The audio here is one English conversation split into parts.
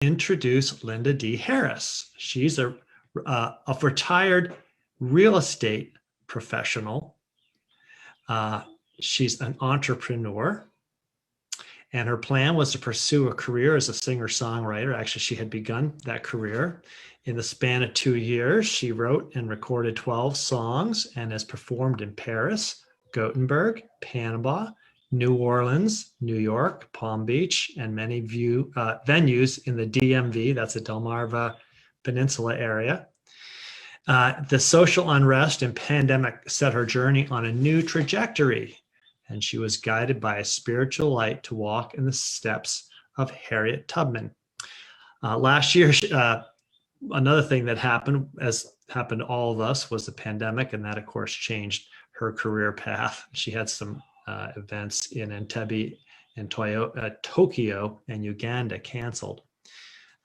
introduce Linda D. Harris. She's a retired real estate professional. She's an entrepreneur, and her plan was to pursue a career as a singer-songwriter. Actually, she had begun that career. In the span of 2 years, she wrote and recorded 12 songs and has performed in Paris, Gothenburg, Panama, New Orleans, New York, Palm Beach, and many venues in the DMV, that's the Delmarva Peninsula area. The social unrest and pandemic set her journey on a new trajectory, and she was guided by a spiritual light to walk in the steps of Harriet Tubman. Last year, another thing that happened, as happened to all of us, was the pandemic, and that, of course, changed her career path. She had some events in Entebbe and Tokyo and Uganda canceled.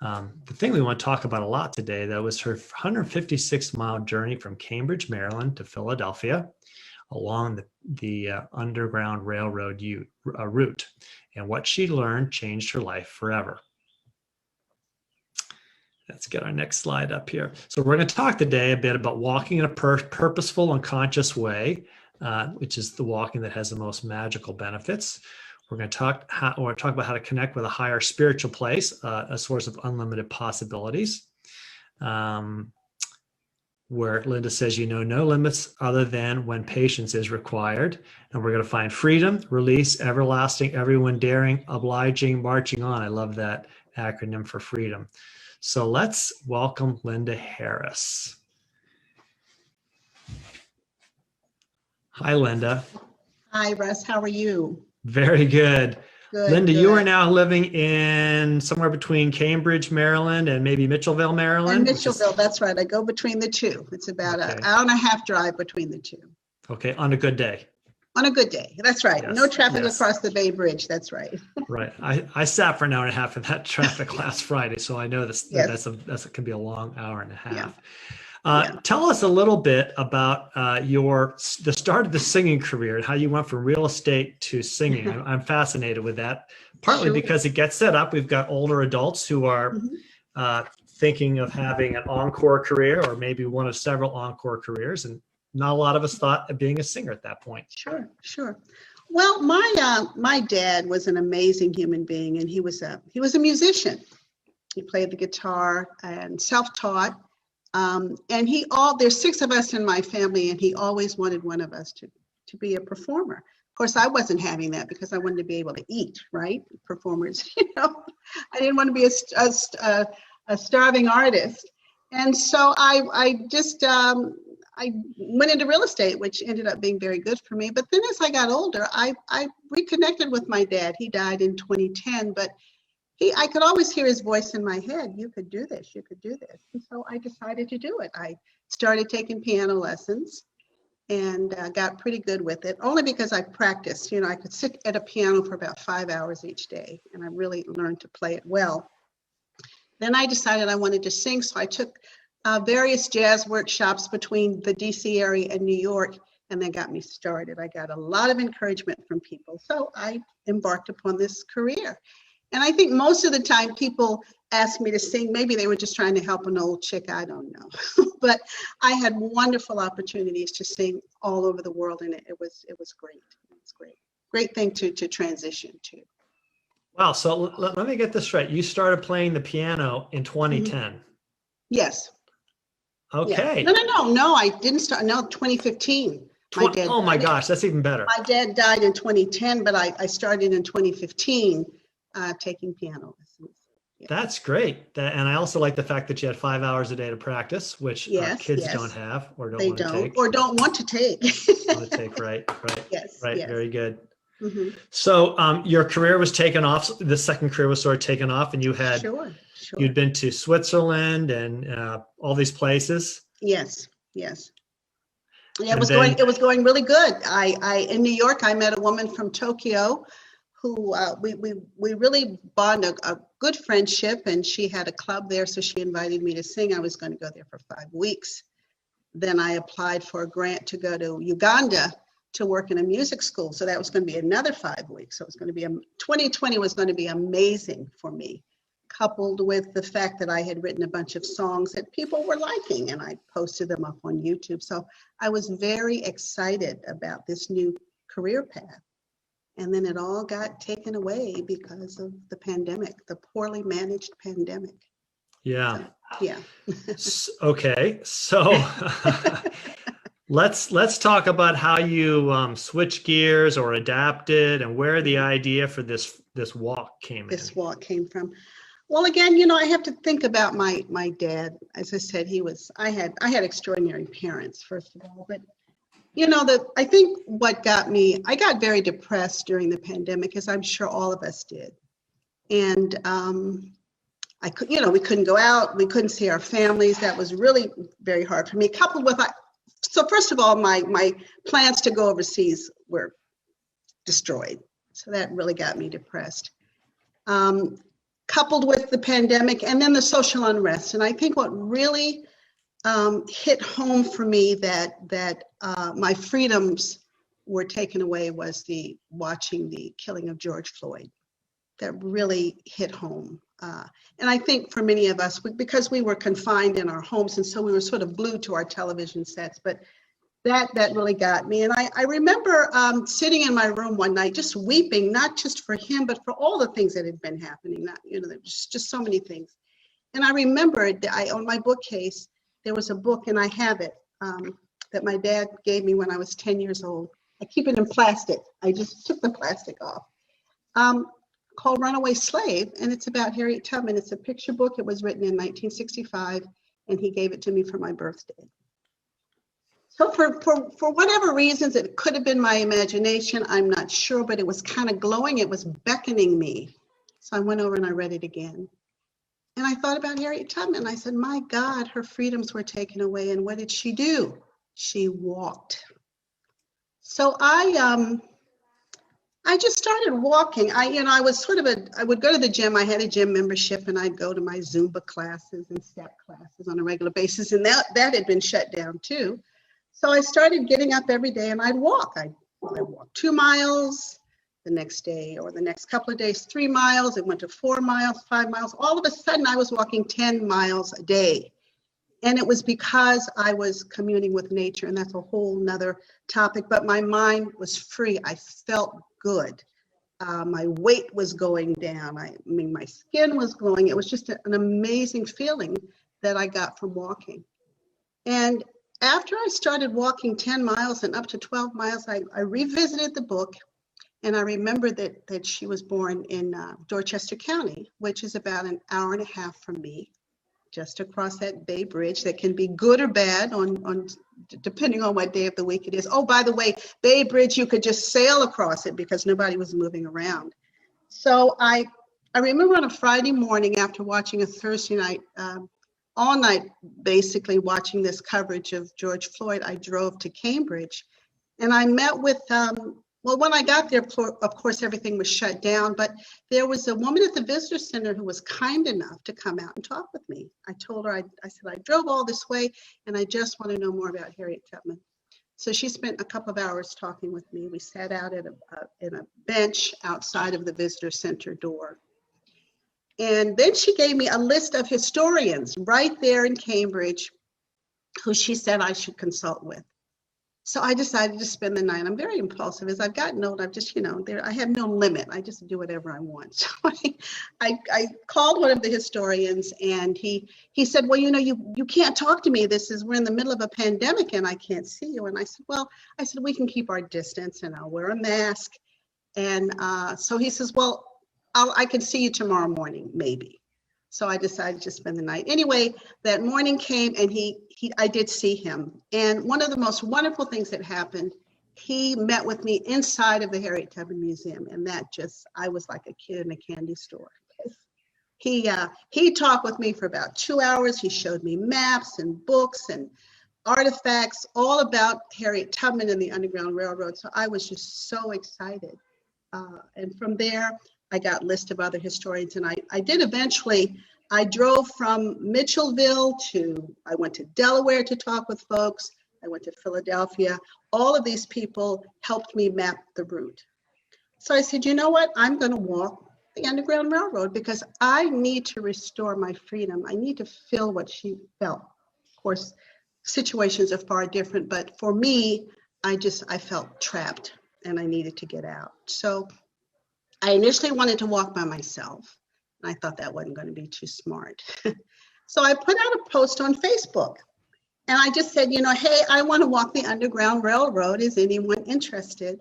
The thing we want to talk about a lot today, though, is her 156-mile journey from Cambridge, Maryland to Philadelphia along the Underground Railroad route. And what she learned changed her life forever. Let's get our next slide up here. So we're going to talk today a bit about walking in a purposeful and conscious way, which is the walking that has the most magical benefits. We're going to talk about how to connect with a higher spiritual place, a source of unlimited possibilities, where Linda says, no limits other than when patience is required. And we're going to find freedom, release, everlasting, everyone daring, obliging, marching on. I love that acronym for freedom. So let's welcome Linda Harris. Hi, Linda. Hi, Russ. How are you? Very good. Good. Linda, good. You are now living in somewhere between Cambridge, Maryland, and maybe Mitchellville, Maryland? And Mitchellville, that's right. I go between the two. It's about an hour and a half drive between the two. Okay, on a good day. On a good day, that's right. Yes, no traffic yes. Across the Bay Bridge, that's right. Right. I sat for an hour and a half in that traffic last Friday, so I know this. Yes. That can be a long hour and a half. Yeah. Tell us a little bit about the start of the singing career and how you went from real estate to singing. I'm fascinated with that, partly because it gets set up. We've got older adults who are thinking of having an encore career or maybe one of several encore careers, and not a lot of us thought of being a singer at that point. Sure. Well, my dad was an amazing human being, and he was a musician. He played the guitar and self-taught. And there's 6 of us in my family, and he always wanted one of us to be a performer. Of course, I wasn't having that because I wanted to be able to eat, right? Performers, I didn't want to be a starving artist. And so I went into real estate, which ended up being very good for me. But then as I got older, I reconnected with my dad. He died in 2010, but I could always hear his voice in my head. You could do this. You could do this. And so I decided to do it. I started taking piano lessons and got pretty good with it, only because I practiced. I could sit at a piano for about 5 hours each day, and I really learned to play it well. Then I decided I wanted to sing, so I took various jazz workshops between the DC area and New York, and that got me started. I got a lot of encouragement from people, so I embarked upon this career. And I think most of the time people ask me to sing. Maybe they were just trying to help an old chick, I don't know. But I had wonderful opportunities to sing all over the world, and it was great. It was great. Great thing to transition to. Wow. So let me get this right. You started playing the piano in 2010. Yes. Okay. Yeah. No, I didn't start. No, 2015. My dad. Oh my gosh, that's even better. My dad died in 2010, but I started in 2015 taking piano lessons. Yeah. That's great. And I also like the fact that you had 5 hours a day to practice, which kids don't have or don't want to take. Or don't want to take. Right. Yes. Right. Yes. Very good. Mm-hmm. So your career was taken off. The second career was sort of taken off, and you had you'd been to Switzerland and all these places. Yes. Yeah, it was going really good. I in New York, I met a woman from Tokyo who we really bonded a good friendship, and she had a club there, so she invited me to sing. I was going to go there for 5 weeks. Then I applied for a grant to go to Uganda to work in a music school, so that was going to be another 5 weeks. So it was going to be 2020 was going to be amazing for me coupled with the fact that I had written a bunch of songs that people were liking, and I posted them up on YouTube. So I was very excited about this new career path. And then it all got taken away because of the pandemic, the poorly managed pandemic. Yeah. So, yeah. Okay. So let's talk about how you switched gears or adapted, and where the idea for this walk came in. This walk came from. Well, again, you know, I have to think about my dad. As I said, I had extraordinary parents, first of all, but you know, I think what got me, I got very depressed during the pandemic, as I'm sure all of us did. And we couldn't go out, we couldn't see our families. That was really very hard for me. Coupled with, so first of all, my plans to go overseas were destroyed. So that really got me depressed. Coupled with the pandemic and then the social unrest. And I think what really hit home for me that my freedoms were taken away was watching the killing of George Floyd. That really hit home. And I think for many of us, because we were confined in our homes, and so we were sort of glued to our television sets, but that really got me. And I remember sitting in my room one night just weeping, not just for him, but for all the things that had been happening. There was just so many things. And I remembered that on my bookcase, there was a book, and I have it, that my dad gave me when I was 10 years old. I keep it in plastic. I just took the plastic off. Called Runaway Slave, and it's about Harriet Tubman. It's a picture book. It was written in 1965, and he gave it to me for my birthday. So for whatever reasons, it could have been my imagination, I'm not sure, but it was kind of glowing. It was beckoning me. So I went over and I read it again. And I thought about Harriet Tubman. I said, my God, her freedoms were taken away. And what did she do? She walked. So I just started walking. I was I would go to the gym. I had a gym membership, and I'd go to my Zumba classes and step classes on a regular basis. And that had been shut down too. So I started getting up every day and I'd walk. I'd walk 2 miles. The next day or the next couple of days, 3 miles. It went to 4 miles, 5 miles. All of a sudden, I was walking 10 miles a day. And it was because I was communing with nature, and that's a whole nother topic, but my mind was free. I felt good. My weight was going down. I mean, my skin was glowing. It was just an amazing feeling that I got from walking. And after I started walking 10 miles and up to 12 miles, I revisited the book. And I remember that she was born in Dorchester County, which is about an hour and a half from me, just across that Bay Bridge that can be good or bad on depending on what day of the week it is. Oh, by the way, Bay Bridge, you could just sail across it because nobody was moving around. So I remember on a Friday morning after watching a Thursday night, all night basically watching this coverage of George Floyd, I drove to Cambridge and I met with well, when I got there, of course, everything was shut down, but there was a woman at the visitor center who was kind enough to come out and talk with me. I told her, I said, I drove all this way and I just want to know more about Harriet Tubman. So she spent a couple of hours talking with me. We sat out at a bench outside of the visitor center door. And then she gave me a list of historians right there in Cambridge who she said I should consult with. So I decided to spend the night. I'm very impulsive. As I've gotten old, I've just, I have no limit. I just do whatever I want. So I called one of the historians and he said, well, you can't talk to me. We're in the middle of a pandemic and I can't see you. And I said, we can keep our distance and I'll wear a mask. And so he says, well, I can see you tomorrow morning, maybe. So I decided to spend the night. Anyway, that morning came and I did see him. And one of the most wonderful things that happened, he met with me inside of the Harriet Tubman Museum. And I was like a kid in a candy store. He talked with me for about 2 hours. He showed me maps and books and artifacts all about Harriet Tubman and the Underground Railroad. So I was just so excited. And from there, I got a list of other historians, and I did eventually, I drove from Mitchellville I went to Delaware to talk with folks. I went to Philadelphia. All of these people helped me map the route. So I said, you know what? I'm going to walk. the Underground Railroad, because I need to restore my freedom. I need to feel what she felt. Of course, situations are far different, but for me, I felt trapped and I needed to get out. So I initially wanted to walk by myself. And I thought that wasn't going to be too smart. So I put out a post on Facebook and I just said, hey, I want to walk the Underground Railroad. Is anyone interested?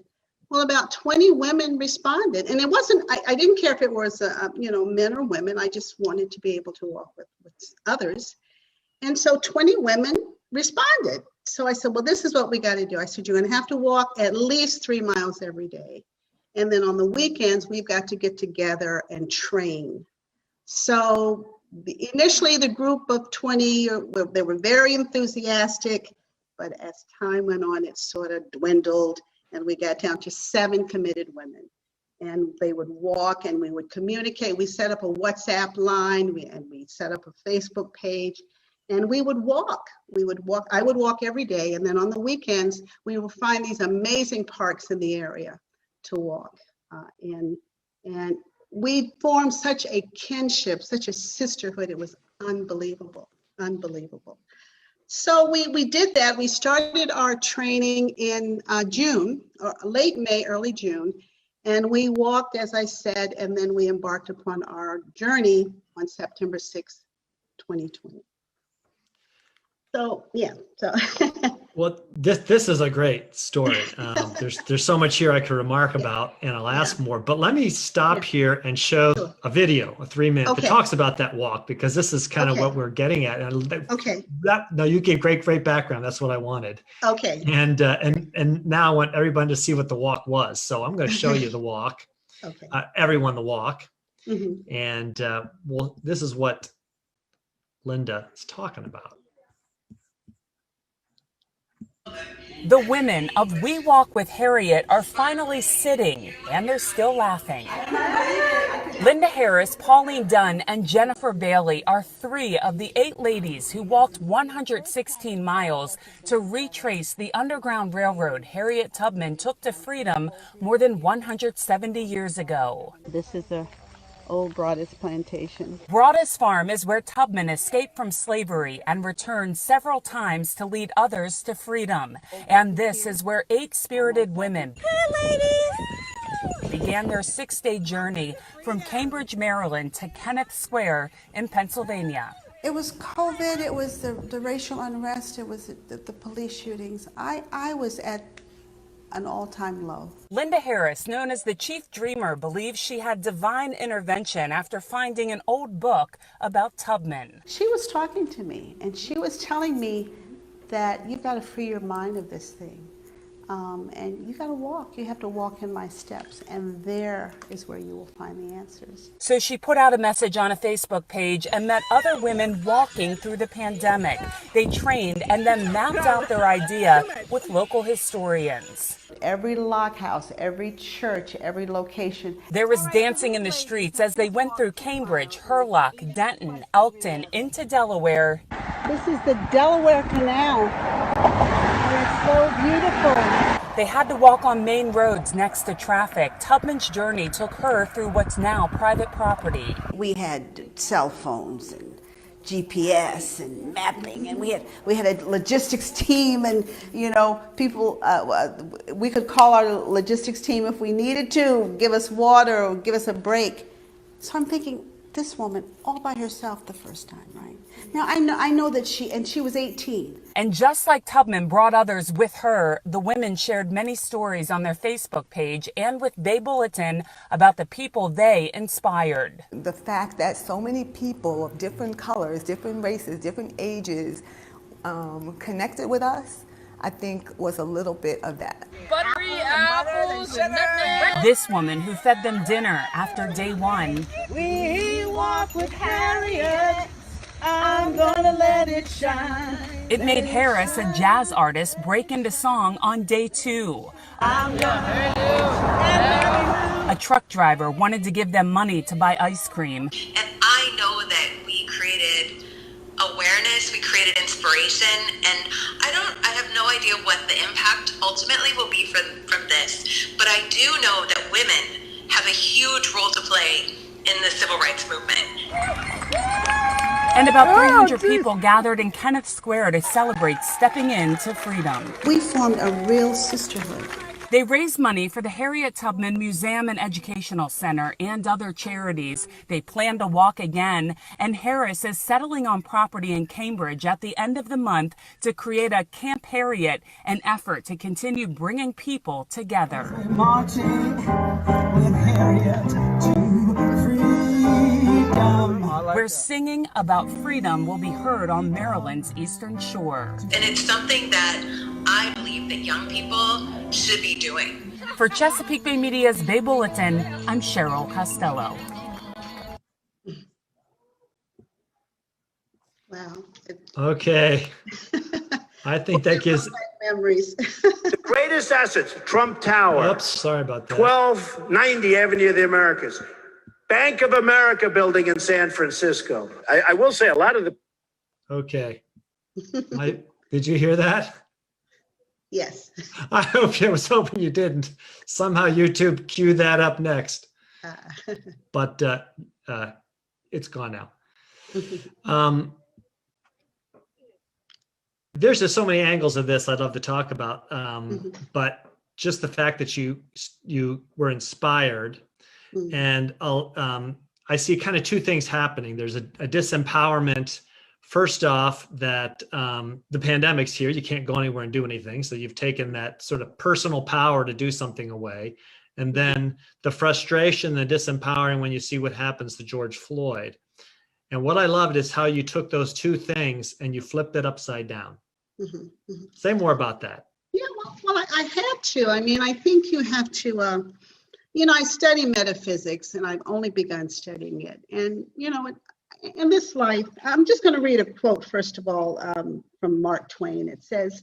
Well, about 20 women responded. And it wasn't, I didn't care if it was, men or women. I just wanted to be able to walk with others. And so 20 women responded. So I said, well, this is what we got to do. I said, you're going to have to walk at least 3 miles every day. And then on the weekends, we've got to get together and train. So initially, the group of 20, they were very enthusiastic. But as time went on, it sort of dwindled. And we got down to 7 committed women. And they would walk and we would communicate. We set up a WhatsApp line and we set up a Facebook page. And we would walk. I would walk every day. And then on the weekends, we would find these amazing parks in the area to walk. And we formed such a kinship, such a sisterhood. It was unbelievable. So we did that. We started our training in June, or late May, early June. And we walked, as I said, and then we embarked upon our journey on September 6th, 2020. So, yeah. Well, this is a great story. There's so much here I could remark about, and I'll ask more. But let me stop here and show a video, a 3-minute, that talks about that walk, because this is kind of what we're getting at. And no, you gave great background. That's what I wanted. Okay. And now I want everyone to see what the walk was. So I'm going to show you the walk. Okay. Everyone the walk. Mm-hmm. And this is what Linda is talking about. The women of We Walk with Harriet are finally sitting, and they're still laughing. Linda Harris, Pauline Dunn, and Jennifer Bailey are 3 of the 8 ladies who walked 116 miles to retrace the Underground Railroad Harriet Tubman took to freedom more than 170 years ago. This is a old Broadus plantation. Broadus Farm is where Tubman escaped from slavery and returned several times to lead others to freedom. And this is where 8 spirited women began their 6-day journey from Cambridge, Maryland to Kenneth Square in Pennsylvania. It was COVID, it was the racial unrest, it was the police shootings. I was at an all-time low. Linda Harris, known as the Chief Dreamer, believes she had divine intervention after finding an old book about Tubman. She was talking to me and she was telling me that you've got to free your mind of this thing. And you got to walk. You have to walk in my steps. And there is where you will find the answers. So she put out a message on a Facebook page and met other women walking through the pandemic. They trained and then mapped out their idea with local historians. Every lock house, every church, every location. There was dancing in the streets as they went through Cambridge, Hurlock, Denton, Elkton, into Delaware. This is the Delaware Canal. It's so beautiful. They had to walk on main roads next to traffic. Tubman's journey took her through what's now private property. We had cell phones and GPS and mapping, and we had a logistics team, and people. We could call our logistics team if we needed to, give us water or give us a break. So I'm thinking, this woman all by herself the first time, right? Now I know that she was 18. And just like Tubman brought others with her, the women shared many stories on their Facebook page and with Bay Bulletin about the people they inspired. The fact that so many people of different colors, different races, different ages connected with us, I think was a little bit of that. Buttery apples, this woman who fed them dinner after day 1. We walk with Harriet, I'm gonna let it shine. It made Harris, a jazz artist, break into song on day 2. I'm gonna A truck driver wanted to give them money to buy ice cream. And I know that we created awareness, we created inspiration, and I have no idea what the impact ultimately will be from this, but I do know that women have a huge role to play in the civil rights movement. And about 300 people gathered in Kenneth Square to celebrate stepping into freedom. We formed a real sisterhood. They raised money for the Harriet Tubman Museum and Educational Center and other charities. They plan to walk again, and Harris is settling on property in Cambridge at the end of the month to create a Camp Harriet, an effort to continue bringing people together. We're marching with Harriet to freedom. Where singing about freedom will be heard on Maryland's Eastern Shore. And it's something that I believe that young people should be doing. For Chesapeake Bay Media's Bay Bulletin, I'm Cheryl Costello. Wow. Okay. I think that gives Memories. The greatest assets, Trump Tower. Oops, sorry about that. 1290 Avenue of the Americas. Bank of America building in San Francisco. I will say a lot of the... Okay. Did you hear that? Yes. I was hoping you didn't. Somehow YouTube queued that up next. But it's gone now. There's just so many angles of this I'd love to talk about. But just the fact that you were inspired, and I see kind of two things happening. There's a disempowerment. First off, that the pandemic's here, you can't go anywhere and do anything. So you've taken that sort of personal power to do something away. And then the frustration, the disempowering when you see what happens to George Floyd. And what I loved is how you took those two things and you flipped it upside down. Say more about that. Yeah, well, I had to. I mean, I think you have to, I study metaphysics and I've only begun studying it. And, in this life, I'm just going to read a quote, first of all, from Mark Twain. It says,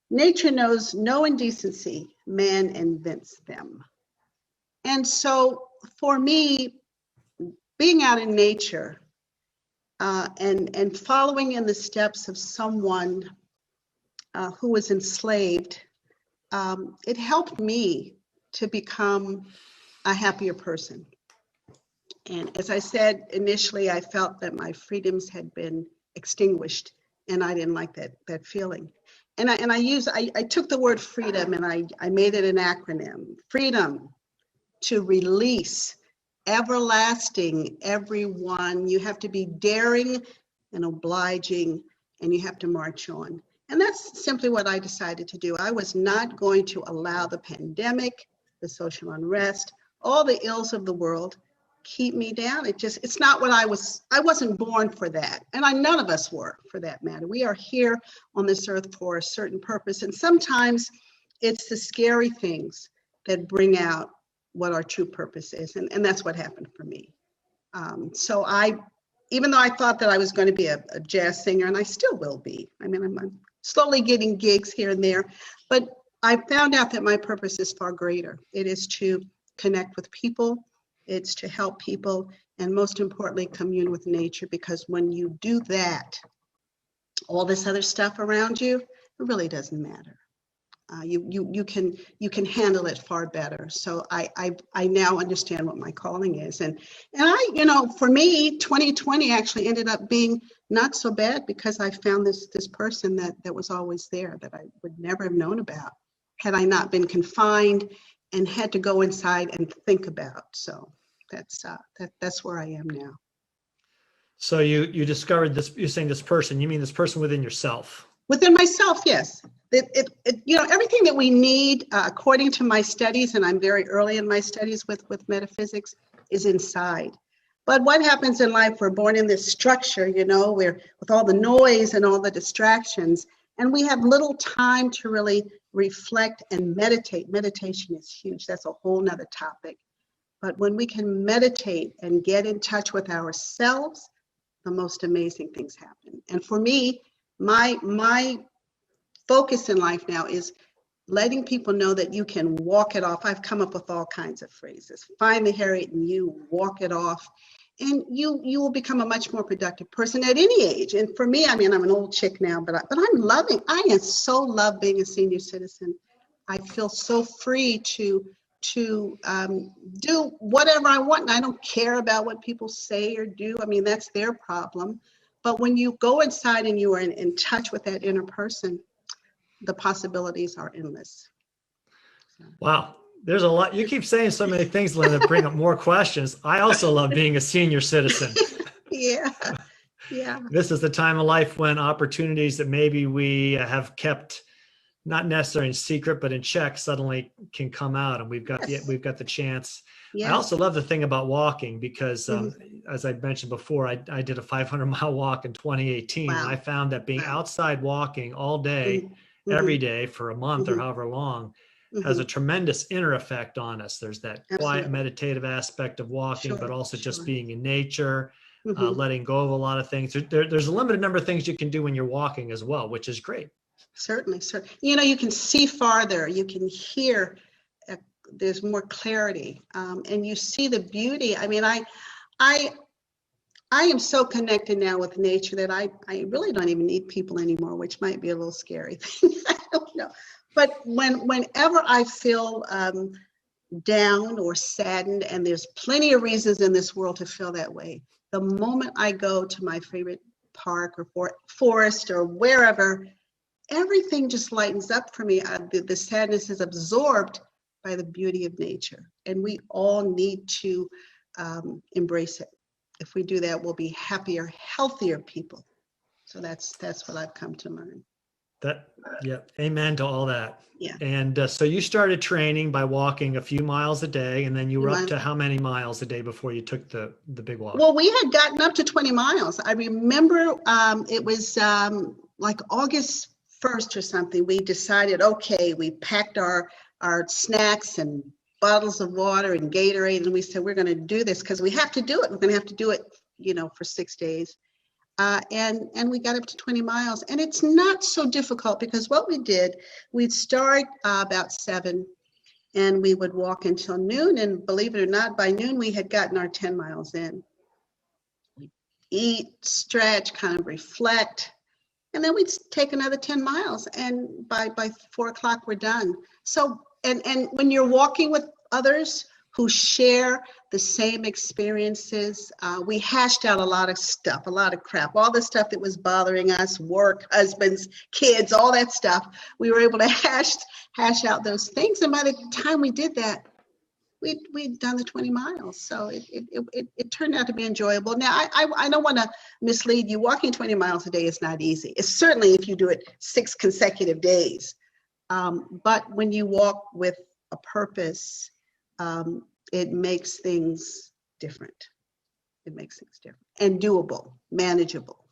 "Nature knows no indecency, man invents them." And so for me, being out in nature and following in the steps of someone who was enslaved, it helped me to become a happier person. And as I said, initially, I felt that my freedoms had been extinguished, and I didn't like that feeling. And I took the word freedom and I made it an acronym. Freedom, to release, everlasting, everyone. You have to be daring and obliging, and you have to march on. And that's simply what I decided to do. I was not going to allow the pandemic, the social unrest, all the ills of the world keep me down. It's not what I wasn't born for that. And none of us were, for that matter. We are here on this earth for a certain purpose. And sometimes it's the scary things that bring out what our true purpose is. And that's what happened for me. So even though I thought that I was going to be a jazz singer, and I still will be, I mean, I'm slowly getting gigs here and there, but I found out that my purpose is far greater. It is to connect with people. It's to help people, and most importantly, commune with nature, because when you do that, all this other stuff around you, it really doesn't matter. You can handle it far better. So I now understand what my calling is, and for me, 2020 actually ended up being not so bad, because I found this person that was always there, that I would never have known about had I not been confined and had to go inside and think about. So that's where I am now. So you discovered this, you're saying this person, you mean this person within yourself? Within myself, yes. Everything that we need, according to my studies, and I'm very early in my studies with metaphysics, is inside. But what happens in life, we're born in this structure, we're with all the noise and all the distractions, and we have little time to really reflect and meditate. Meditation is huge. That's a whole nother topic. But when we can meditate and get in touch with ourselves, the most amazing things happen. And for me, my focus in life now is letting people know that you can walk it off. I've come up with all kinds of phrases. Find the Harriet in you, walk it off, and you will become a much more productive person at any age. And for me, I mean, I'm an old chick now, but I am so love being a senior citizen. I feel so free to to do whatever I want. And I don't care about what people say or do. I mean, that's their problem. But when you go inside and you are in touch with that inner person, the possibilities are endless. Wow. There's a lot. You keep saying so many things, Linda, bring up more questions. I also love being a senior citizen. Yeah. Yeah. This is the time of life when opportunities that maybe we have kept not necessarily in secret, but in check suddenly can come out, and we've got the chance. Yes. I also love the thing about walking because as I mentioned before, I did a 500-mile walk in 2018. Wow. And I found that being outside walking all day, every day for a month or however long has a tremendous inner effect on us. There's that quiet meditative aspect of walking, but also just being in nature, letting go of a lot of things. There's a limited number of things you can do when you're walking as well, which is great. Certainly. You know, you can see farther, you can hear, there's more clarity, and you see the beauty. I mean, I am so connected now with nature that I really don't even need people anymore, which might be a little scary thing. I don't know. But whenever I feel down or saddened, and there's plenty of reasons in this world to feel that way, the moment I go to my favorite park or forest or wherever, everything just lightens up for me. The sadness is absorbed by the beauty of nature, and we all need to embrace it. If we do that, we'll be happier, healthier people. So that's what I've come to learn. Amen to all that. Yeah. And so you started training by walking a few miles a day, and then you were up to how many miles a day before you took the big walk? Well, we had gotten up to 20 miles. I remember it was like August 1st or something. We decided, okay, we packed our snacks and bottles of water and Gatorade, and we said, we're going to do this because we have to do it. We're going to have to do it, you know, for 6 days. And we got up to 20 miles, and it's not so difficult because what we did, we'd start about 7 and we would walk until noon. And believe it or not, by noon, we had gotten our 10 miles in. We'd eat, stretch, kind of reflect, and then we'd take another 10 miles. And by 4 o'clock, we're done. So, and when you're walking with others who share the same experiences, we hashed out a lot of stuff, a lot of crap, all the stuff that was bothering us, work, husbands, kids, all that stuff. We were able to hash out those things. And by the time we did that, we'd done the 20 miles. So it turned out to be enjoyable. Now, I don't want to mislead you. Walking 20 miles a day is not easy. It's certainly if you do it 6 consecutive days. But when you walk with a purpose, it makes things different. It makes things different and doable, manageable.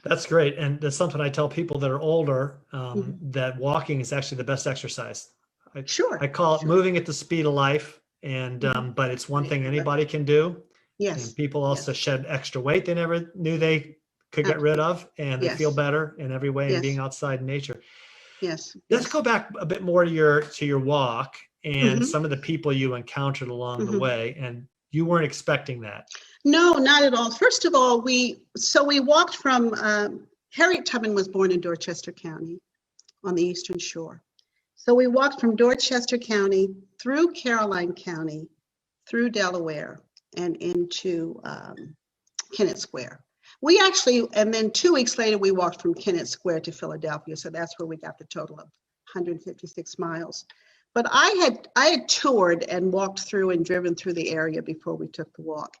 That's great. And that's something I tell people that are older, that walking is actually the best exercise. I call it moving at the speed of life. And, but it's one thing anybody can do. Yes. And people also shed extra weight they never knew they could get rid of, and they feel better in every way and being outside in nature. Yes. Let's go back a bit more to your walk and some of the people you encountered along the way, and you weren't expecting that. No, not at all. First of all, we walked from, Harriet Tubman was born in Dorchester County on the Eastern Shore. So we walked from Dorchester County through Caroline County, through Delaware, and into Kennett Square. We actually, and then 2 weeks later, we walked from Kennett Square to Philadelphia. So that's where we got the total of 156 miles. But I had toured and walked through and driven through the area before we took the walk.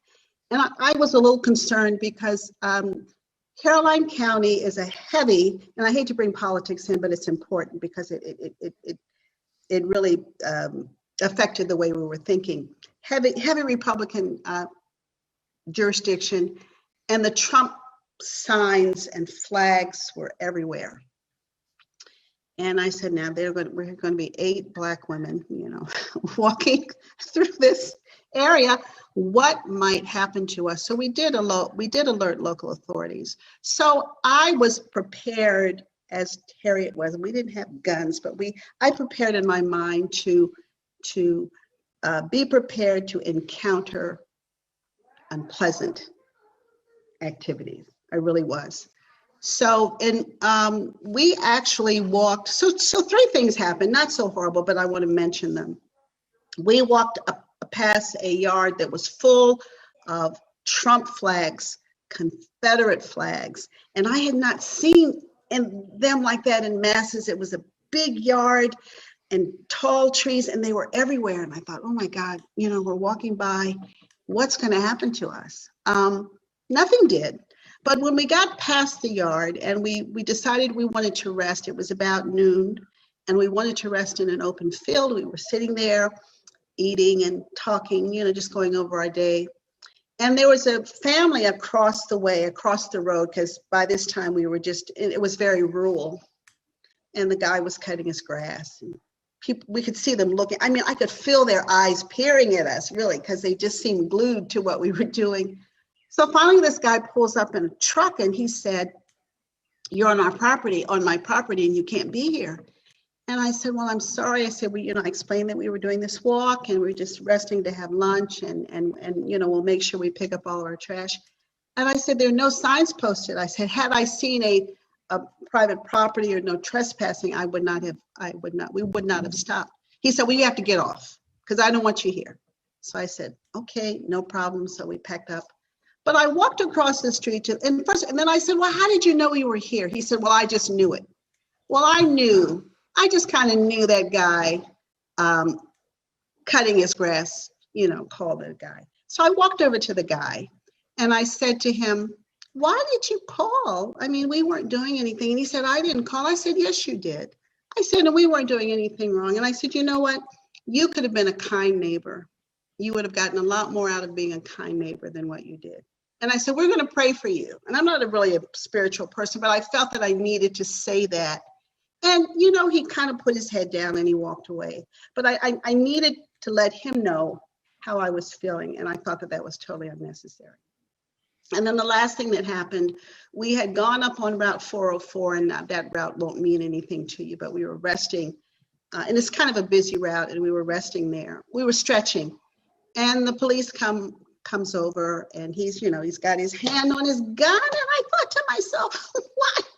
And I was a little concerned because Caroline County is a heavy, and I hate to bring politics in, but it's important because it really affected the way we were thinking. Heavy Republican jurisdiction, and the Trump signs and flags were everywhere. And I said, now we're going to be 8 Black women, you know, walking through this area. What might happen to us? So we did alert local authorities. So I was prepared, as Harriet was, and we didn't have guns, but I prepared in my mind to be prepared to encounter unpleasant activities. I really was. So, and we actually walked, so 3 things happened, not so horrible, but I want to mention them. we walked up past a yard that was full of Trump flags, Confederate flags, and I had not seen them like that in masses. It was a big yard and tall trees, and they were everywhere. And I thought, oh my God, we're walking by, what's going to happen to us? Nothing did. But when we got past the yard and we decided we wanted to rest, it was about noon, and we wanted to rest in an open field. We were sitting there eating and talking, just going over our day. And there was a family across the way, across the road, because by this time it was very rural. And the guy was cutting his grass. And we could see them looking. I mean, I could feel their eyes peering at us, really, because they just seemed glued to what we were doing. So finally, this guy pulls up in a truck and he said, "You're on my property, and you can't be here." And I said, "Well, I'm sorry." I said, I explained that we were doing this walk and we were just resting to have lunch and we'll make sure we pick up all of our trash. And I said, "There are no signs posted." I said, "Had I seen a private property or no trespassing, we would not have stopped." He said, "Well, you have to get off because I don't want you here." So I said, "Okay, no problem." So we packed up. But I walked across the street and then I said, "Well, how did you know we were here?" He said, "Well, I just knew it." Well, I just kind of knew that guy cutting his grass, called it a guy. So I walked over to the guy and I said to him, "Why did you call? I mean, we weren't doing anything." And he said, "I didn't call." I said, "Yes, you did." I said, "And we weren't doing anything wrong." And I said, "You know what? You could have been a kind neighbor. You would have gotten a lot more out of being a kind neighbor than what you did." And I said, "We're going to pray for you." And I'm not really a spiritual person, but I felt that I needed to say that. And, he kind of put his head down and he walked away. But I needed to let him know how I was feeling. And I thought that was totally unnecessary. And then the last thing that happened, we had gone up on Route 404, and that route won't mean anything to you, but we were resting. And it's kind of a busy route, and we were resting there. We were stretching. And the police comes over, and he's got his hand on his gun. And I thought to myself, what?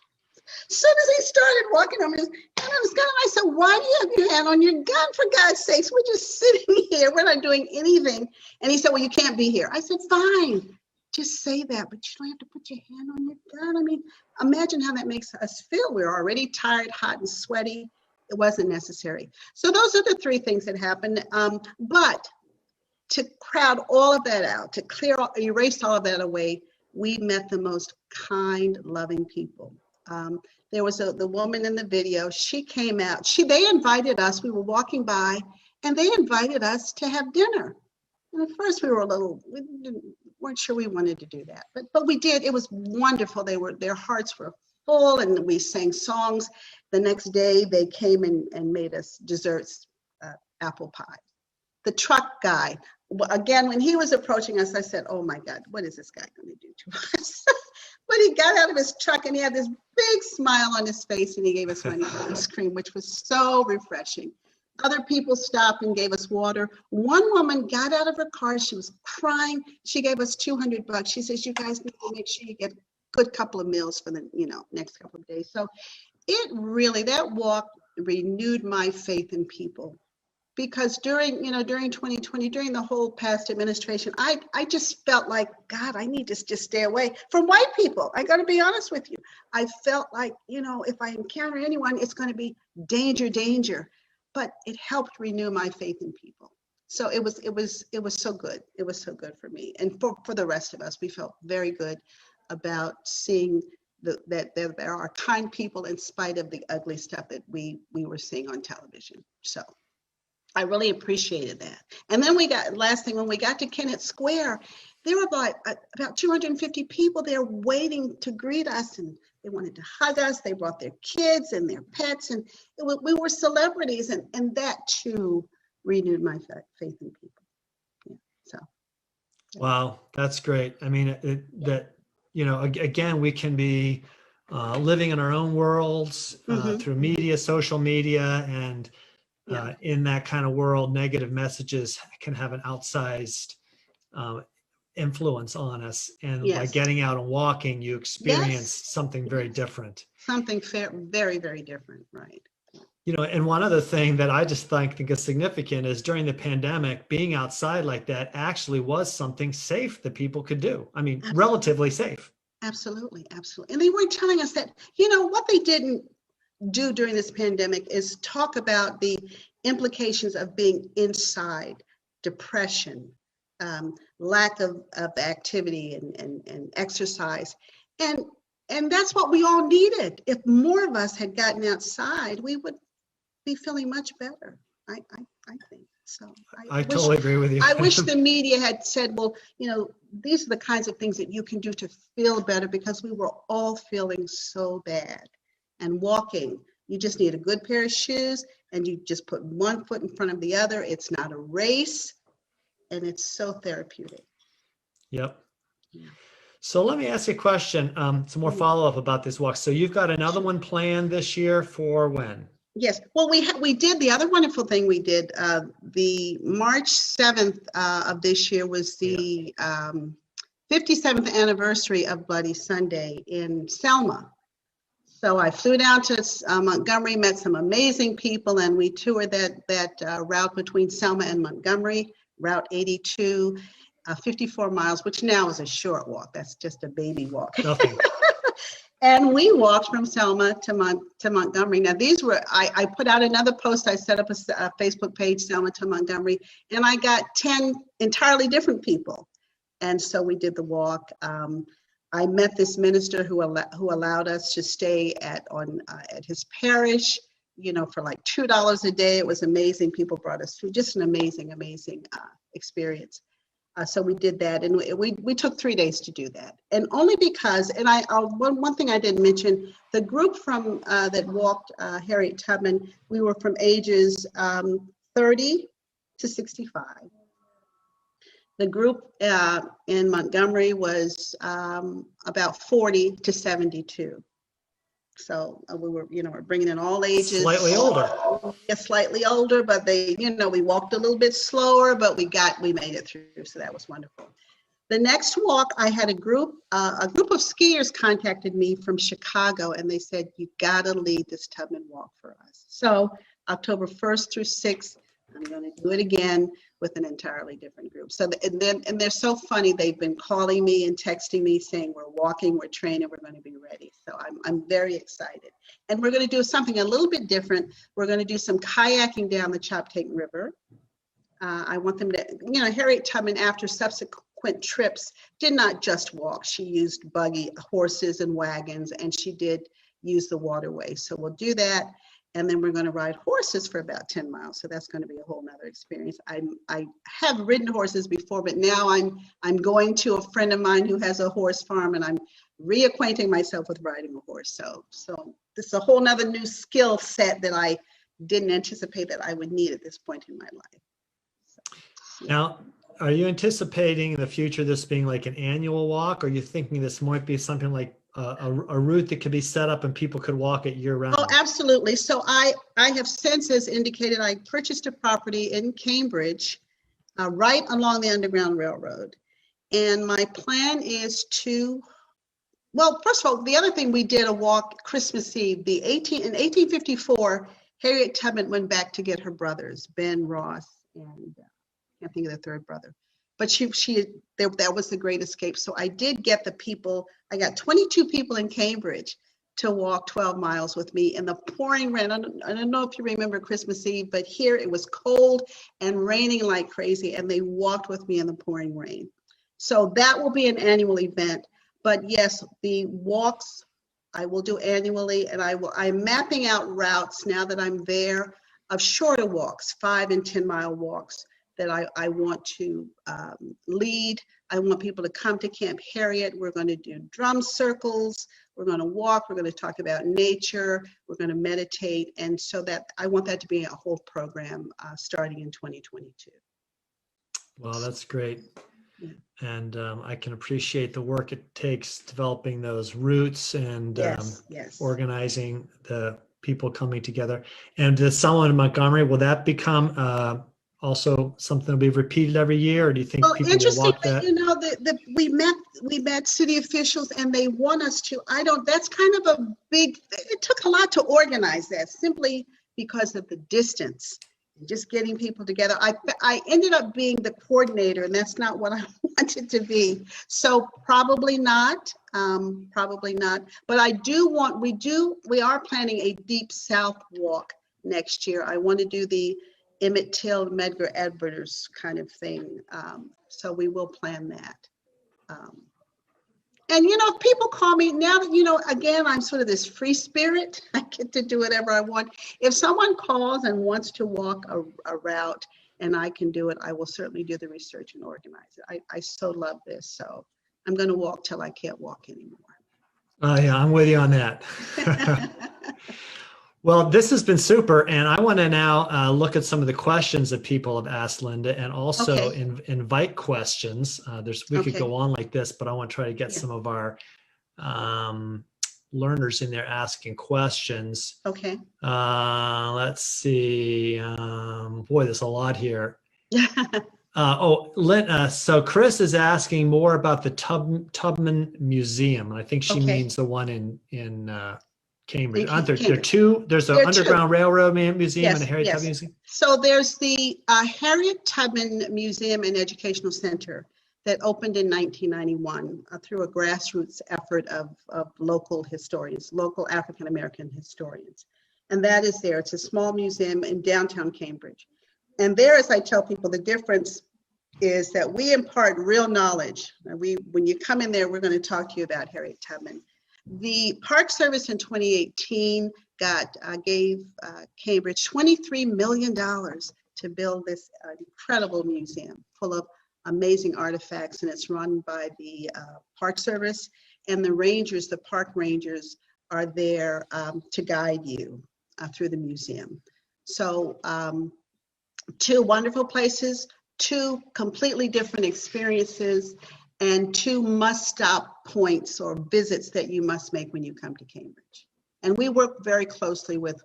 As soon as he started walking over his hand on his gun, I said, "Why do you have your hand on your gun, for God's sakes? We're just sitting here. We're not doing anything." And he said, "Well, you can't be here." I said, "Fine, just say that, but you don't have to put your hand on your gun." I mean, imagine how that makes us feel. We're already tired, hot, and sweaty. It wasn't necessary. So those are the three things that happened. But to crowd all of that out, to erase all of that away, we met the most kind, loving people. There was the woman in the video. She came out. They invited us. We were walking by, and they invited us to have dinner. And at first, we weren't sure we wanted to do that, but we did. It was wonderful. Their hearts were full, and we sang songs. The next day, they came and made us desserts, apple pie. The truck guy, again, when he was approaching us, I said, "Oh my God, what is this guy going to do to us?" But he got out of his truck and he had this big smile on his face, and he gave us money for ice cream, which was so refreshing. Other people stopped and gave us water. One woman got out of her car. She was crying. She gave us $200. She says, "You guys need to make sure you get a good couple of meals for the next couple of days." So that walk renewed my faith in people. Because during 2020, during the whole past administration, I just felt like, God, I need to just stay away from white people. I got to be honest with you. I felt like, if I encounter anyone, it's going to be danger, danger. But it helped renew my faith in people. So it was so good. It was so good for me. And for the rest of us, we felt very good about seeing that there are kind people in spite of the ugly stuff that we were seeing on television. So I really appreciated that. And then when we got to Kennett Square, there were about 250 people there waiting to greet us, and they wanted to hug us. They brought their kids and their pets, and we were celebrities, and that too renewed my faith in people. Yeah, so. Wow, that's great. I mean, again, we can be living in our own worlds through media, social media, and in that kind of world, negative messages can have an outsized influence on us. And by getting out and walking, you experience something very different. Something very, very different, right? And one other thing that I just think is significant is during the pandemic, being outside like that actually was something safe that people could do. I mean, relatively safe. Absolutely, absolutely. And they were telling us that, what they didn't do during this pandemic is talk about the implications of being inside, depression, lack of activity and exercise. And that's what we all needed. If more of us had gotten outside, we would be feeling much better. I think so. I totally agree with you. I wish the media had said, well, these are the kinds of things that you can do to feel better, because we were all feeling so bad. And walking, you just need a good pair of shoes, and you just put one foot in front of the other. It's not a race, and it's so therapeutic. Yep. Yeah. So let me ask you a question, some more follow-up about this walk. So you've got another one planned this year for when? Yes. Well, we did the other wonderful thing we did. The March 7th of this year was the 57th anniversary of Bloody Sunday in Selma. So I flew down to Montgomery, met some amazing people, and we toured that route between Selma and Montgomery, Route 82, 54 miles, which now is a short walk. That's just a baby walk. Nothing. And we walked from Selma to Montgomery. Now, these were, I put out another post. I set up a Facebook page, Selma to Montgomery, and I got 10 entirely different people. And so we did the walk. I met this minister who allowed us to stay at his parish, for like $2 a day. It was amazing. People brought us food, just an amazing experience. So we did that, and we took 3 days to do that, and only because, and one thing I didn't mention, the group from that walked Harriet Tubman, we were from ages 30 to 65. The group in Montgomery was about 40 to 72. So we were, we're bringing in all ages. Slightly older. Yeah, slightly older, but they, we walked a little bit slower, but we made it through. So that was wonderful. The next walk, I had a group of skiers contacted me from Chicago, and they said, you gotta lead this Tubman Walk for us. So October 1st through 6th, I'm going to do it again with an entirely different group. So, and they're so funny. They've been calling me and texting me saying, we're walking, we're training, we're going to be ready. So I'm very excited. And we're going to do something a little bit different. We're going to do some kayaking down the Choptank River. I want them to, Harriet Tubman, after subsequent trips, did not just walk. She used horses and wagons, and she did use the waterway. So we'll do that. And then we're going to ride horses for about 10 miles. So that's going to be a whole nother experience. I have ridden horses before, but now I'm going to a friend of mine who has a horse farm, and I'm reacquainting myself with riding a horse. So this is a whole nother new skill set that I didn't anticipate that I would need at this point in my life. So, yeah. Now, are you anticipating in the future this being like an annual walk, or are you thinking this might be something like a route that could be set up and people could walk it year round? Oh, absolutely. So I have since, as indicated, I purchased a property in Cambridge, right along the Underground Railroad. And my plan is to, well, first of all, the other thing, we did a walk Christmas Eve. In 1854, Harriet Tubman went back to get her brothers, Ben, Ross, and I can't think of the third brother. But that was the Great Escape. So I did get the people, I got 22 people in Cambridge to walk 12 miles with me in the pouring rain. I don't know if you remember Christmas Eve, but here it was cold and raining like crazy, and they walked with me in the pouring rain. So that will be an annual event. But yes, the walks I will do annually, and I'm mapping out routes now that I'm there of shorter walks, 5 and 10 mile walks, that I want to lead. I want people to come to Camp Harriet. We're going to do drum circles. We're going to walk. We're going to talk about nature. We're going to meditate. And so that I want that to be a whole program starting in 2022. Well, that's great. Yeah. And I can appreciate the work it takes developing those routes and Yes. organizing the people coming together. And the Selma in Montgomery, will that become also something will be repeated every year, or do you think people will walk that? We met city officials, and they want us to. That's kind of a big. It took a lot to organize that. Simply because of the distance and just getting people together. I ended up being the coordinator, and that's not what I wanted to be. So probably not, But we are planning a Deep South walk next year. I want to do the Emmett Till, Medgar Evers kind of thing. So we will plan that. And, if people call me now that, again, I'm sort of this free spirit, I get to do whatever I want. If someone calls and wants to walk a route and I can do it, I will certainly do the research and organize it. I so love this. So I'm going to walk till I can't walk anymore. Yeah, I'm with you on that. Well, this has been super, and I want to now look at some of the questions that people have asked Linda, and also invite questions. We could go on like this, but I want to try to get some of our learners in there asking questions. Okay. Let's see. Boy, there's a lot here. So Chris is asking more about the Tubman Museum, and I think she means the one in Cambridge. Aren't there two? There's an Underground Railroad Museum and a Harriet Tubman Museum. So there's the Harriet Tubman Museum and Educational Center that opened in 1991 through a grassroots effort of local historians, local African American historians. And that is there. It's a small museum in downtown Cambridge. And there, as I tell people, the difference is that we impart real knowledge. When you come in there, we're going to talk to you about Harriet Tubman. The Park Service in 2018 gave Cambridge $23 million to build this incredible museum full of amazing artifacts, and it's run by the Park Service, and the rangers, the park rangers, are there to guide you through the museum. So two wonderful places, two completely different experiences, and two must-stop points or visits that you must make when you come to Cambridge. And we work very closely with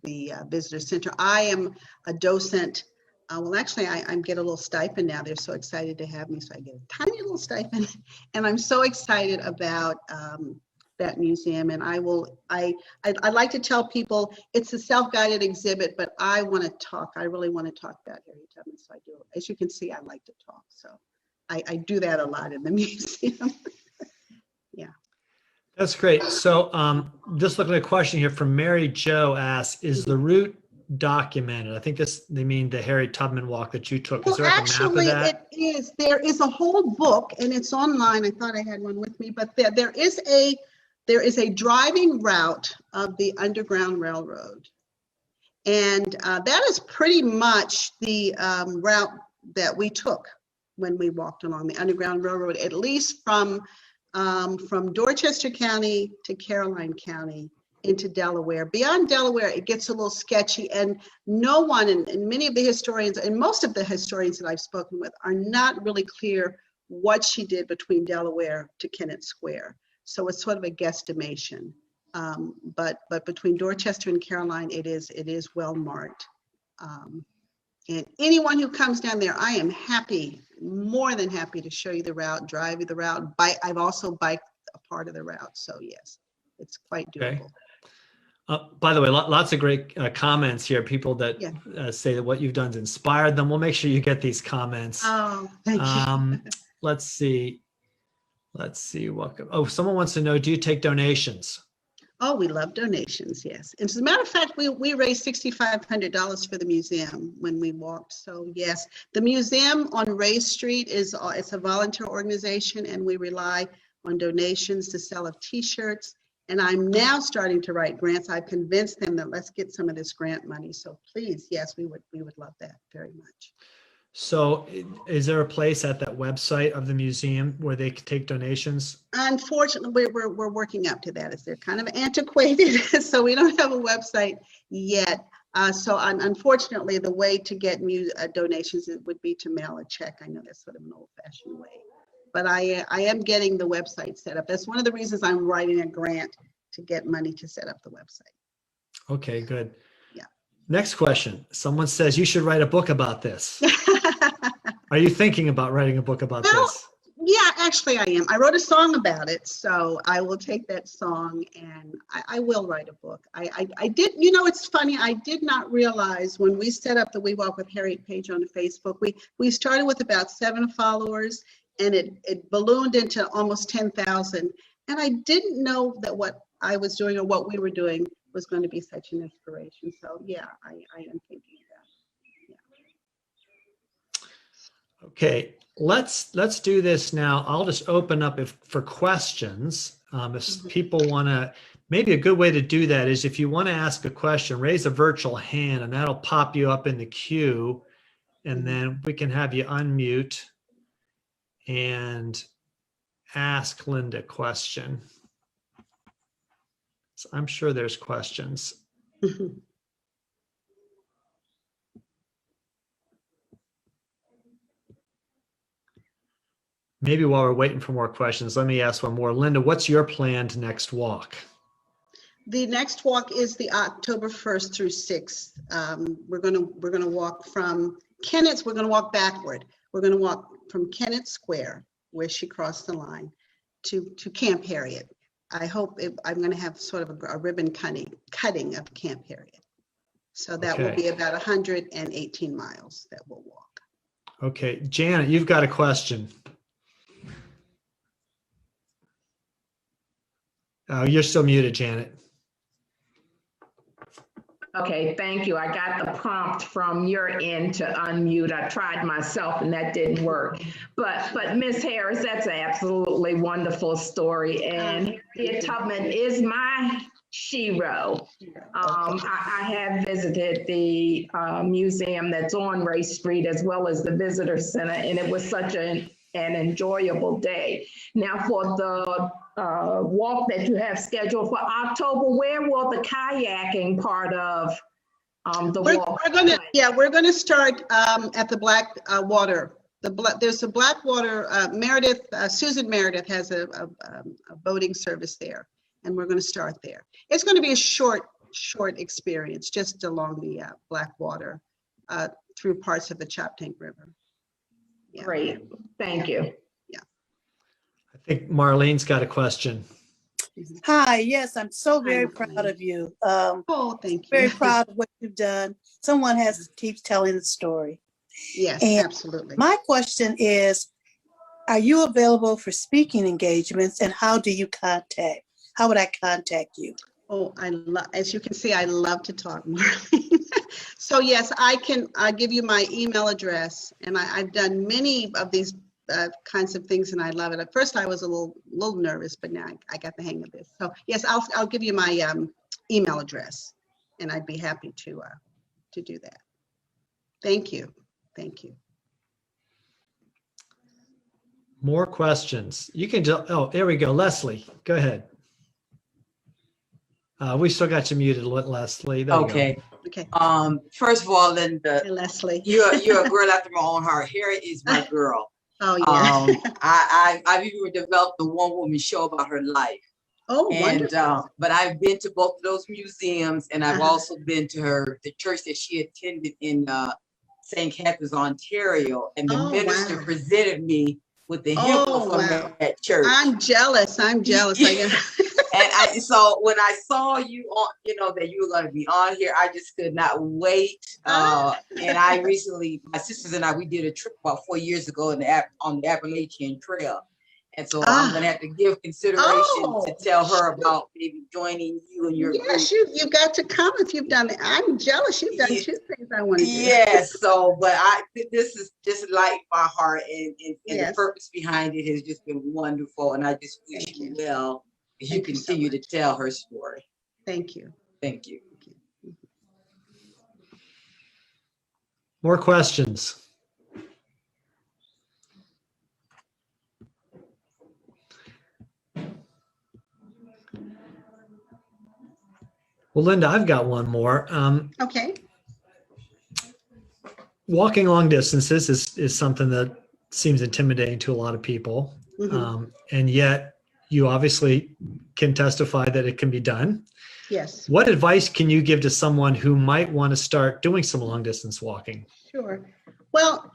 the visitor center. I am a docent. Well, actually, I get a little stipend now. They're so excited to have me, so I get a tiny little stipend. And I'm so excited about that museum. And I'd like to tell people it's a self-guided exhibit, but I want to talk. I really want to talk about Harriet Tubman, so I do. As you can see, I like to talk. So I do that a lot in the museum. Yeah. That's great. So just looking at a question here from Mary Jo asks, is the route documented? I think they mean the Harriet Tubman walk that you took. Is there like a map of that? It is. There is a whole book, and it's online. I thought I had one with me, but there is a driving route of the Underground Railroad. And that is pretty much the route that we took when we walked along the Underground Railroad, at least from Dorchester County to Caroline County into Delaware. Beyond Delaware, it gets a little sketchy, and no one, and many of the historians, and most of the historians that I've spoken with, are not really clear what she did between Delaware to Kennett Square. So it's sort of a guesstimation. But between Dorchester and Caroline, it is well marked. And anyone who comes down there, I am happy, more than happy to show you the route, drive you the route. I've also biked a part of the route. So yes, it's quite doable. Okay. By the way, lots of great comments here. People that say that what you've done has inspired them. We'll make sure you get these comments. Oh, thank you. Let's see. Someone wants to know, do you take donations? Oh, we love donations, yes. And as a matter of fact, we raised $6,500 for the museum when we walked. So yes, the museum on Ray Street it's a volunteer organization, and we rely on donations to sell of T-shirts. And I'm now starting to write grants. I've convinced them that let's get some of this grant money. So please, yes, we would love that very much. So is there a place at that website of the museum where they can take donations? Unfortunately, we're working up to that. They're kind of antiquated, so we don't have a website yet. So unfortunately, the way to get donations would be to mail a check. I know that's sort of an old-fashioned way. But I am getting the website set up. That's one of the reasons I'm writing a grant to get money to set up the website. Okay, good. Yeah. Next question. Someone says you should write a book about this. Are you thinking about writing a book about this? Yeah, actually I am. I wrote a song about it, so I will take that song and I will write a book. I did, it's funny, I did not realize when we set up the We Walk with Harriet page on Facebook, we started with about 7 followers and it ballooned into almost 10,000. And I didn't know that what I was doing or what we were doing was going to be such an inspiration. So yeah, I am thinking of that. Yeah. Okay, let's do this now. I'll just open up for questions. If people want to, maybe a good way to do that is if you want to ask a question, raise a virtual hand and that'll pop you up in the queue. And then we can have you unmute and ask Linda a question. So I'm sure there's questions. Maybe while we're waiting for more questions, let me ask one more. Linda, what's your planned next walk? The next walk is the October 1st through 6th. We're gonna walk from Kennett's. We're gonna walk backward. We're gonna walk from Kennett Square, where she crossed the line, to Camp Harriet. I hope I'm gonna have sort of a ribbon cutting of Camp Harriet. So that will be about 118 miles that we'll walk. Okay, Janet, you've got a question. You're still muted, Janet. Okay, thank you. I got the prompt from your end to unmute. I tried myself and that didn't work. But Miss Harris, that's an absolutely wonderful story. And Harriet Tubman is my shero. I have visited the museum that's on Ray Street as well as the visitor center, and it was such an enjoyable day. Now for the walk that you have scheduled for October, where will the kayaking part of the walk? We're gonna start at the Black Water. There's a Black Water. Susan Meredith has a boating service there, and we're gonna start there. It's gonna be a short experience, just along the Black Water through parts of the Choptank River. Yeah. Great, thank you. I think Marlene's got a question. Hi, yes, I'm so very proud of you. Thank you. Very proud of what you've done. Someone keeps telling the story. Yes, and absolutely. My question is, are you available for speaking engagements, and how would I contact you? Oh, as you can see, I love to talk, Marlene. So yes, I'll give you my email address, and I've done many of these kinds of things, and I love it. At first, I was a little nervous, but now I got the hang of this. So yes, I'll give you my email address, and I'd be happy to do that. Thank you. More questions. You can there we go. Leslie, go ahead. We still got you muted, Leslie. There okay. Okay. First of all, Linda, hey, Leslie, you're a girl after my own heart. Harriet is my girl. Oh yeah. I've even developed the one woman show about her life. Oh, and wonderful. But I've been to both of those museums, and I've also been to the church that she attended in St. Catharines, Ontario, and the minister presented me with the hymnal from that church. I'm jealous. And so when I saw you on, that you were going to be on here, I just could not wait. And I recently, my sisters and I, we did a trip about 4 years ago on the Appalachian Trail. And so I'm going to have to give consideration to tell her about maybe joining you and your Yes, you've got to come if you've done it. I'm jealous. You've done 2 things I want to do. Yes. So, but this is just light my heart, and the purpose behind it has just been wonderful. And I just wish you well as you continue to tell her story. Thank you. Thank you. More questions. Well, Linda, I've got one more. Okay. Walking long distances is something that seems intimidating to a lot of people. Mm-hmm. And yet you obviously can testify that it can be done. Yes. What advice can you give to someone who might want to start doing some long distance walking? Sure. Well,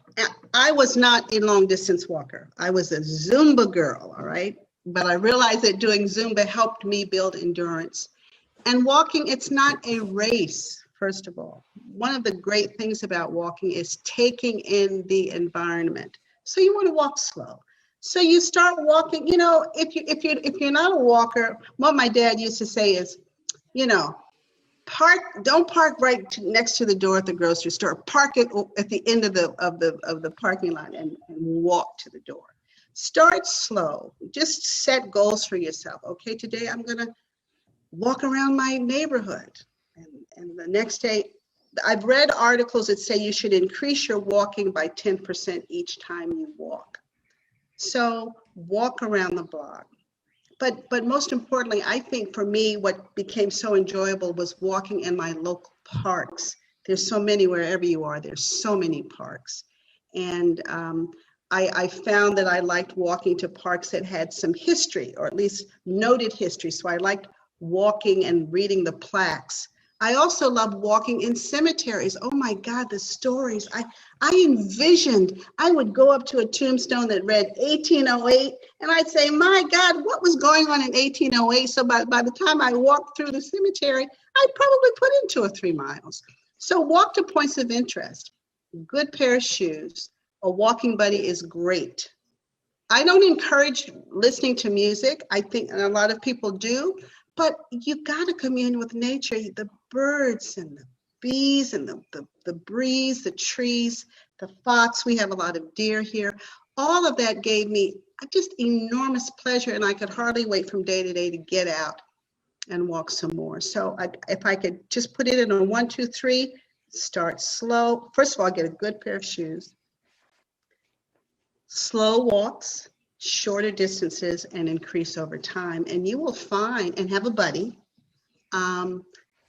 I was not a long distance walker. I was a Zumba girl, all right? But I realized that doing Zumba helped me build endurance. And walking, it's not a race, first of all. One of the great things about walking is taking in the environment. So you want to walk slow. So you start walking, you know, if you're not a walker, what my dad used to say is, you know, don't park next to the door at the grocery store. Park it at the end of the parking lot and walk to the door. Start slow. Just set goals for yourself. Okay, today I'm gonna walk around my neighborhood, and the next day, I've read articles that say you should increase your walking by 10% each time you walk. So walk around the block. But most importantly, I think for me, what became so enjoyable was walking in my local parks. There's so many wherever you are, there's so many parks. And I found that I liked walking to parks that had some history, or at least noted history. So I liked walking and reading the plaques. I also love walking in cemeteries. Oh my God, the stories. I envisioned I would go up to a tombstone that read 1808, and I'd say, my God, what was going on in 1808? So by the time I walked through the cemetery, I'd probably put in 2 or 3 miles. So walk to points of interest. Good pair of shoes. A walking buddy is great. I don't encourage listening to music. I think a lot of people do. But you got to commune with nature, the birds and the bees and the breeze, the trees, the fox. We have a lot of deer here. All of that gave me just enormous pleasure, and I could hardly wait from day to day to get out and walk some more. So if I could just put it in a 1, 2, 3, start slow. First of all, get a good pair of shoes. Slow walks, shorter distances, and increase over time, and you will find, and have a buddy. And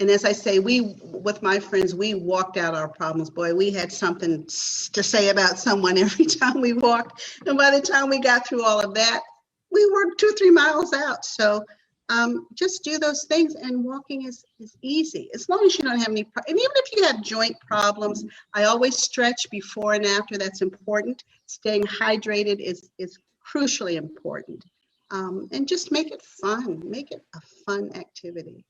as I say, with my friends, we walked out our problems. Boy, we had something to say about someone every time we walked, and by the time we got through all of that, we were 2 or 3 miles out. So just do those things, and walking is easy, as long as you don't have any, and even if you have joint problems, I always stretch before and after. That's important. Staying hydrated is crucially important, and just make it fun. Make it a fun activity.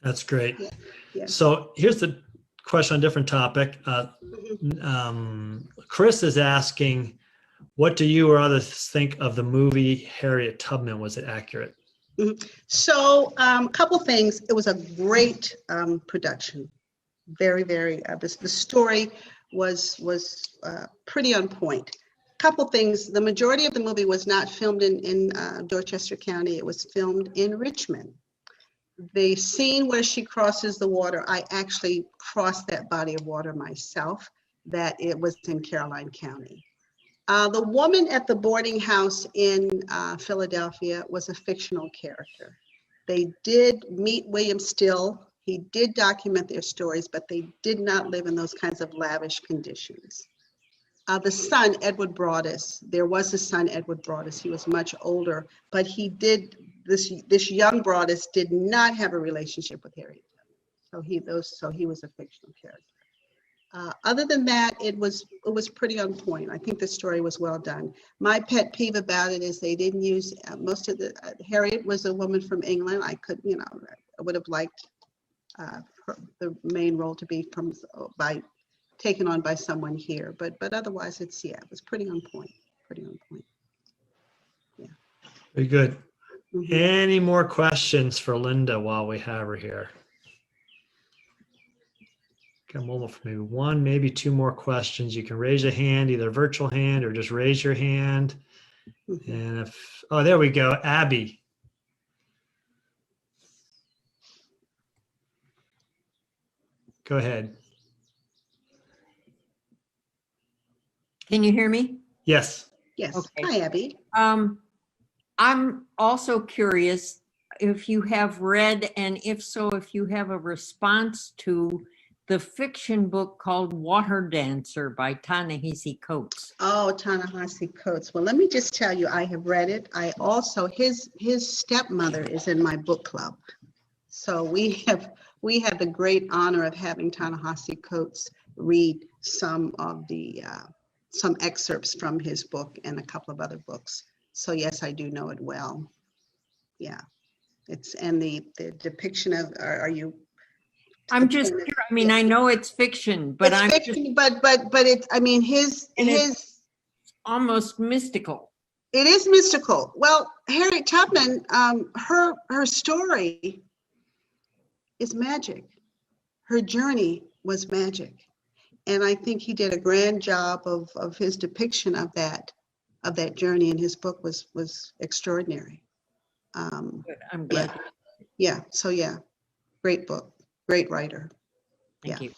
That's great. Yeah, yeah. So here's the question on a different topic. Chris is asking, what do you or others think of the movie Harriet Tubman? Was it accurate? So a couple things. It was a great production. Very, very, the story was pretty on point. Couple things. The majority of the movie was not filmed in Dorchester County. It was filmed in Richmond. The scene where she crosses the water, I actually crossed that body of water myself. That it was in Caroline County. The woman at the boarding house in Philadelphia was a fictional character. They did meet William Still. He did document their stories, but they did not live in those kinds of lavish conditions. The son, Edward Broadus, there was a son, Edward Broadus. He was much older, but he did, this young Broadus did not have a relationship with Harriet. So he was a fictional character. Other than that, it was pretty on point. I think the story was well done. My pet peeve about it is they didn't use most of the, Harriet was a woman from England. I would have liked the main role to be taken on by someone here, but otherwise it was pretty on point. Yeah. Very good. Mm-hmm. Any more questions for Linda while we have her here? Got a moment for maybe 1, maybe 2 more questions. You can raise a hand, either virtual hand or just raise your hand. Mm-hmm. And there we go, Abby. Go ahead. Can you hear me? Yes. Yes. Okay. Hi, Abby. I'm also curious if you have read, and if so, if you have a response to the fiction book called Water Dancer by Ta-Nehisi Coates. Oh, Ta-Nehisi Coates. Well, let me just tell you, I have read it. I also, his stepmother is in my book club. So we have the great honor of having Ta-Nehisi Coates read some of the some excerpts from his book and a couple of other books. So yes, I do know it well. Yeah, it's and the depiction of are you? I'm just, I mean, I know it's fiction, but It's I'm fiction, but it's, I mean, his almost mystical. It is mystical. Well, Harriet Tubman, her story is magic. Her journey was magic, and I think he did a grand job of his depiction of that journey. And his book was extraordinary. I'm glad. Yeah. So yeah, great book, great writer. Thank you.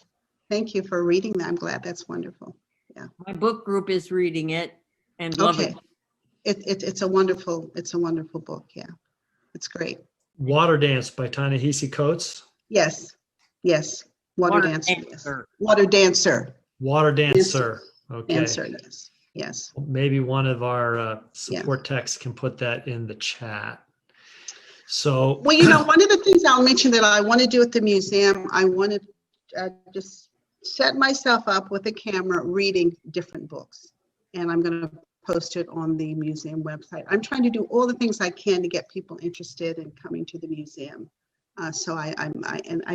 Thank you for reading that. I'm glad. That's wonderful. Yeah. My book group is reading it and loving it. It's a wonderful book. Yeah, it's great. Water Dance by Ta-Nehisi Coates. Yes. Water Dancer. Dancer. Yes. Water Dancer. Water Dancer. Okay. Dancer. Yes. Maybe one of our support techs can put that in the chat. So, well, one of the things I'll mention that I want to do at the museum, I want to just set myself up with a camera reading different books, and I'm going to post it on the museum website. I'm trying to do all the things I can to get people interested in coming to the museum. So I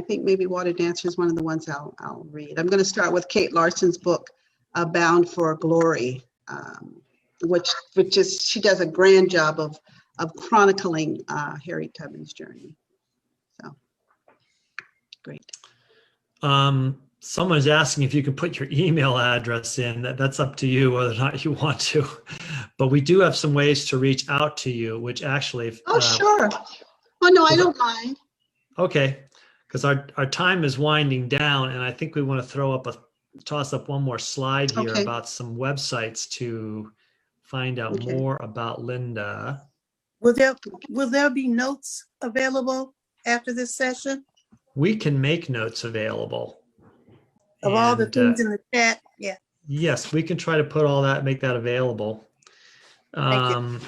think maybe Water Dancer is one of the ones I'll read. I'm going to start with Kate Larson's book, Bound for Glory, which is, she does a grand job of chronicling Harriet Tubman's journey. So great. Someone's asking if you can put your email address in. That's up to you whether or not you want to. But we do have some ways to reach out to you, which actually. Oh, sure. Oh, no, I don't mind. Okay, because our time is winding down, and I think we want to toss up one more slide here about some websites to find out more about Linda. Will there be notes available after this session? We can make notes available. Of all the things in the chat, yeah. Yes, we can try to put all that, make that available. Thank you.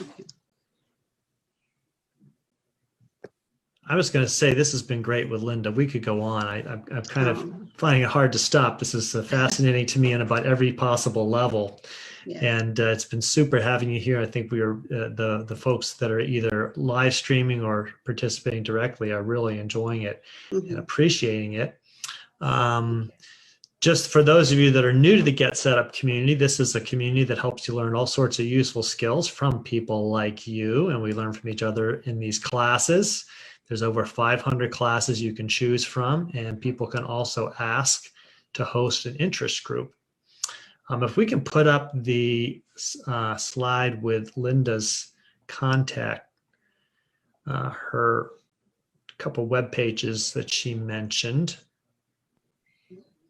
I was going to say this has been great with Linda. We could go on. I'm kind of finding it hard to stop. This is fascinating to me on about every possible level. Yeah. And it's been super having you here. I think we are the folks that are either live streaming or participating directly are really enjoying it and appreciating it. Just for those of you that are new to the GetSetUp community, this is a community that helps you learn all sorts of useful skills from people like you, and we learn from each other in these classes. There's over 500 classes you can choose from, and people can also ask to host an interest group. If we can put up the slide with Linda's contact, her couple web pages that she mentioned.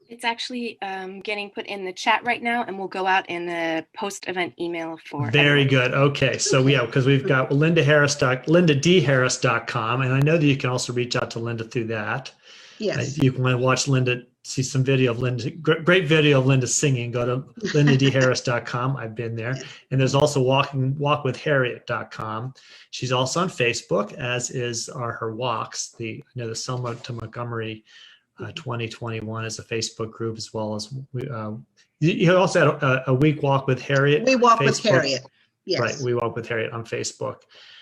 It's actually getting put in the chat right now, and we'll go out in the post-event email for Very good. Okay, so yeah, because we've got lindadharris.com, and I know that you can also reach out to Linda through that. Yes. If you want to watch Linda, see some video of Linda, great video of Linda singing, go to lindadharris.com. I've been there. And there's also walkwithharriet.com. She's also on Facebook, as is her walks. The Selma to Montgomery 2021 is a Facebook group, as well as you also had a week walk with Harriet. We walk with Harriet. Yes. Right. We walk with Harriet on Facebook.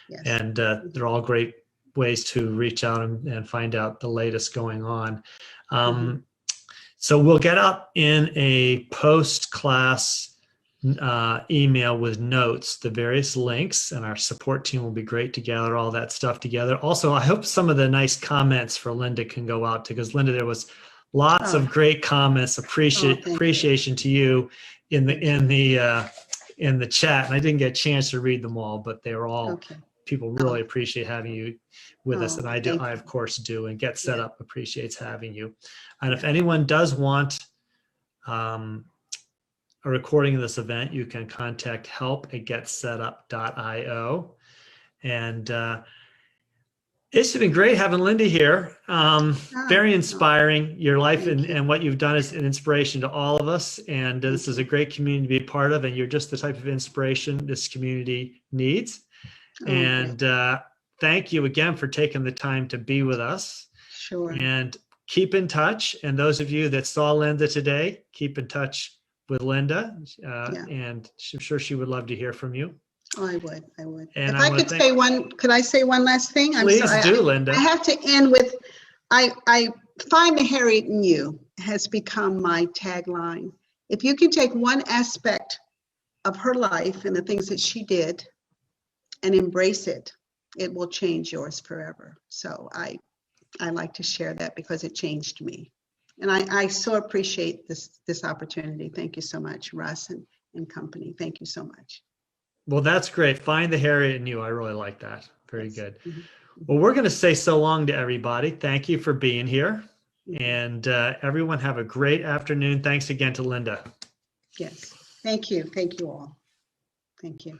Yes. And they're all great ways to reach out and find out the latest going on. So we'll get up in a post-class email with notes, the various links, and our support team will be great to gather all that stuff together. Also, I hope some of the nice comments for Linda can go out to, because Linda, there was lots of great comments, appreciation to you in the chat, and I didn't get a chance to read them all, but they were all people really appreciate having you with us, and I of course do, and GetSetUp appreciates having you. And if anyone does want a recording of this event, you can contact help@getsetup.io. And it's been great having Linda here. Very inspiring. Your life and what you've done is an inspiration to all of us. And this is a great community to be a part of. And you're just the type of inspiration this community needs. And thank you again for taking the time to be with us. Sure. And keep in touch. And those of you that saw Linda today, keep in touch with Linda. And I'm sure she would love to hear from you. Oh, I would. And If I could say could I say one last thing? Please do, Linda. I have to end with, I find the Harriet in you has become my tagline. If you can take one aspect of her life and the things that she did and embrace it, it will change yours forever. So I like to share that because it changed me. And I so appreciate this opportunity. Thank you so much, Russ and company. Thank you so much. Well, that's great. Find the Harriet in you. I really like that. Very good. Well, we're going to say so long to everybody. Thank you for being here. And everyone have a great afternoon. Thanks again to Linda. Yes. Thank you. Thank you all. Thank you.